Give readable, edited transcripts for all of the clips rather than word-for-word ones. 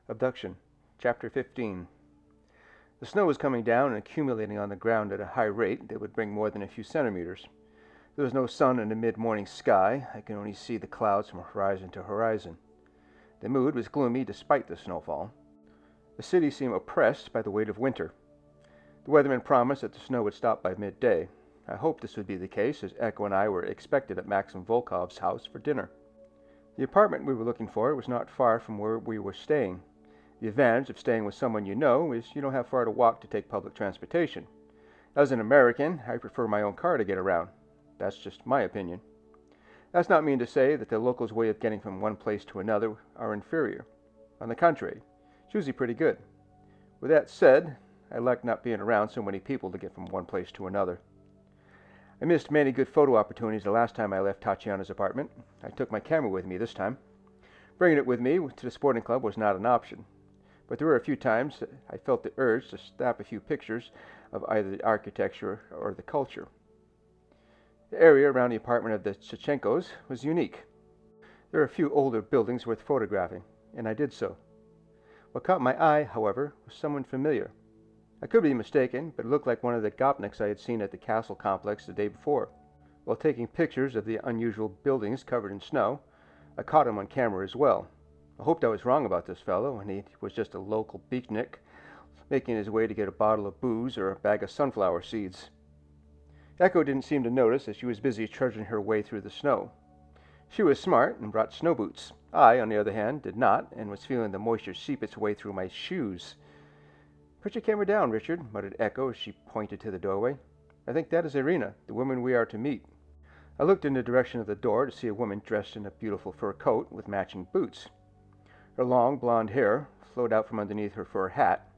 Abduction, Chapter 15. The snow was coming down and accumulating on the ground at a high rate that would bring more than a few centimeters. There was no sun in the mid-morning sky. I could only see the clouds from horizon to horizon. The mood was gloomy despite the snowfall. The city seemed oppressed by the weight of winter. The weatherman promised that the snow would stop by midday. I hoped this would be the case, as Echo and I were expected at Maxim Volkov's house for dinner. The apartment we were looking for was not far from where we were staying. The advantage of staying with someone you know is you don't have far to walk to take public transportation. As an American, I prefer my own car to get around. That's just my opinion. That's not mean to say that the locals' way of getting from one place to another are inferior. On the contrary, it's usually pretty good. With that said, I like not being around so many people to get from one place to another. I missed many good photo opportunities the last time I left Tatiana's apartment. I took my camera with me this time. Bringing it with me to the sporting club was not an option. But there were a few times that I felt the urge to snap a few pictures of either the architecture or the culture. The area around the apartment of the Tchenkos was unique. There were a few older buildings worth photographing, and I did so. What caught my eye, however, was someone familiar. I could be mistaken, but it looked like one of the Gopniks I had seen at the castle complex the day before. While taking pictures of the unusual buildings covered in snow, I caught him on camera as well. I hoped I was wrong about this fellow, and he was just a local beatnik making his way to get a bottle of booze or a bag of sunflower seeds. Echo didn't seem to notice as she was busy trudging her way through the snow. She was smart and brought snow boots. I, on the other hand, did not, and was feeling the moisture seep its way through my shoes. "Put your camera down, Richard," muttered Echo as she pointed to the doorway. "I think that is Irina, the woman we are to meet." I looked in the direction of the door to see a woman dressed in a beautiful fur coat with matching boots. Her long blonde hair flowed out from underneath her fur hat.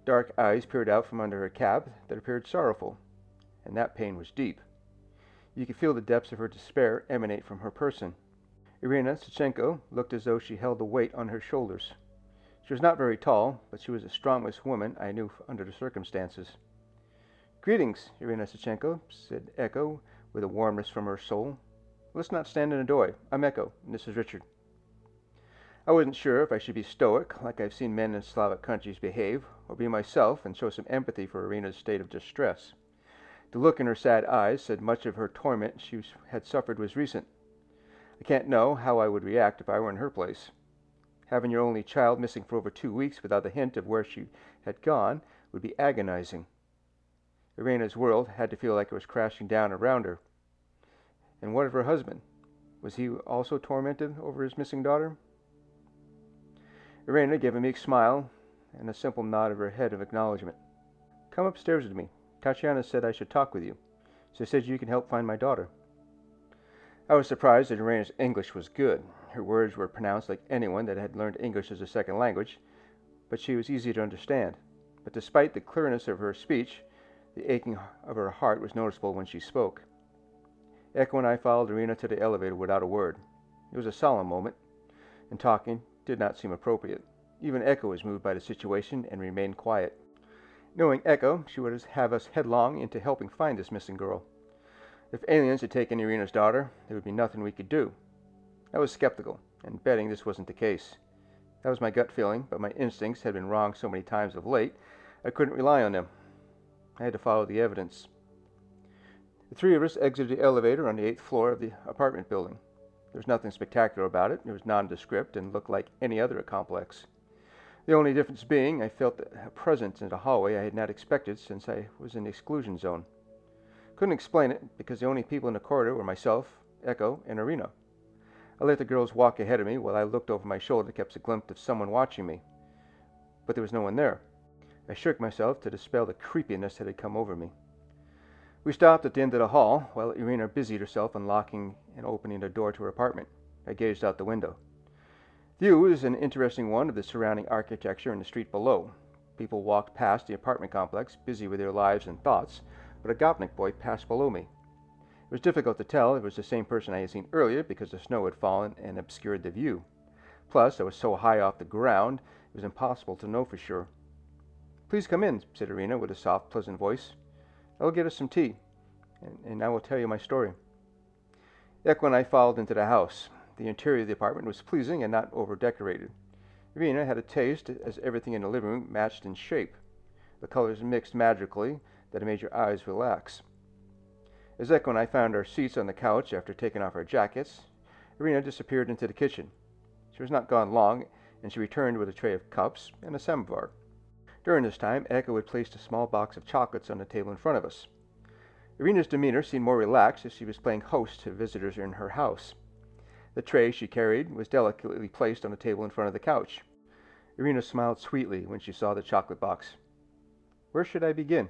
Dark eyes peered out from under her cap that appeared sorrowful, and that pain was deep. You could feel the depths of her despair emanate from her person. Irina Tschenko looked as though she held the weight on her shoulders. She was not very tall, but she was the strongest woman I knew under the circumstances. "Greetings, Irina Tschenko," said Echo, with a warmness from her soul. "Let's not stand in the doorway. I'm Echo, and this is Richard." I wasn't sure if I should be stoic, like I've seen men in Slavic countries behave, or be myself and show some empathy for Irina's state of distress. The look in her sad eyes said much of her torment she had suffered was recent. I can't know how I would react if I were in her place. Having your only child missing for over 2 weeks without a hint of where she had gone would be agonizing. Irina's world had to feel like it was crashing down around her. And what of her husband? Was he also tormented over his missing daughter? Irina gave a meek smile and a simple nod of her head of acknowledgement. "Come upstairs with me. Tatiana said I should talk with you. She said you can help find my daughter." I was surprised that Irina's English was good. Her words were pronounced like anyone that had learned English as a second language, but she was easy to understand. But despite the clearness of her speech, the aching of her heart was noticeable when she spoke. Echo and I followed Irina to the elevator without a word. It was a solemn moment, and talking did not seem appropriate. Even Echo was moved by the situation and remained quiet. Knowing Echo, she would have us headlong into helping find this missing girl. If aliens had taken Irina's daughter, there would be nothing we could do. I was skeptical, and betting this wasn't the case. That was my gut feeling, but my instincts had been wrong so many times of late, I couldn't rely on them. I had to follow the evidence. The three of us exited the elevator on the 8th floor of the apartment building. There was nothing spectacular about it. It was nondescript and looked like any other complex. The only difference being I felt a presence in the hallway I had not expected since I was in the exclusion zone. Couldn't explain it because the only people in the corridor were myself, Echo, and Irina. I let the girls walk ahead of me while I looked over my shoulder to catch a glimpse of someone watching me. But there was no one there. I shook myself to dispel the creepiness that had come over me. We stopped at the end of the hall while Irina busied herself unlocking and opening the door to her apartment. I gazed out the window. The view was an interesting one of the surrounding architecture and the street below. People walked past the apartment complex, busy with their lives and thoughts, but a Gopnik boy passed below me. It was difficult to tell if it was the same person I had seen earlier because the snow had fallen and obscured the view. Plus, I was so high off the ground, it was impossible to know for sure. "Please come in," said Irina with a soft, pleasant voice. "I will get us some tea, and I will tell you my story." Echo and I followed into the house. The interior of the apartment was pleasing and not over-decorated. Irina had a taste, as everything in the living room matched in shape. The colors mixed magically that it made your eyes relax. As Echo and I found our seats on the couch after taking off our jackets, Irina disappeared into the kitchen. She was not gone long, and she returned with a tray of cups and a samovar. During this time, Echo had placed a small box of chocolates on the table in front of us. Irina's demeanor seemed more relaxed as she was playing host to visitors in her house. The tray she carried was delicately placed on the table in front of the couch. Irina smiled sweetly when she saw the chocolate box. "Where should I begin?"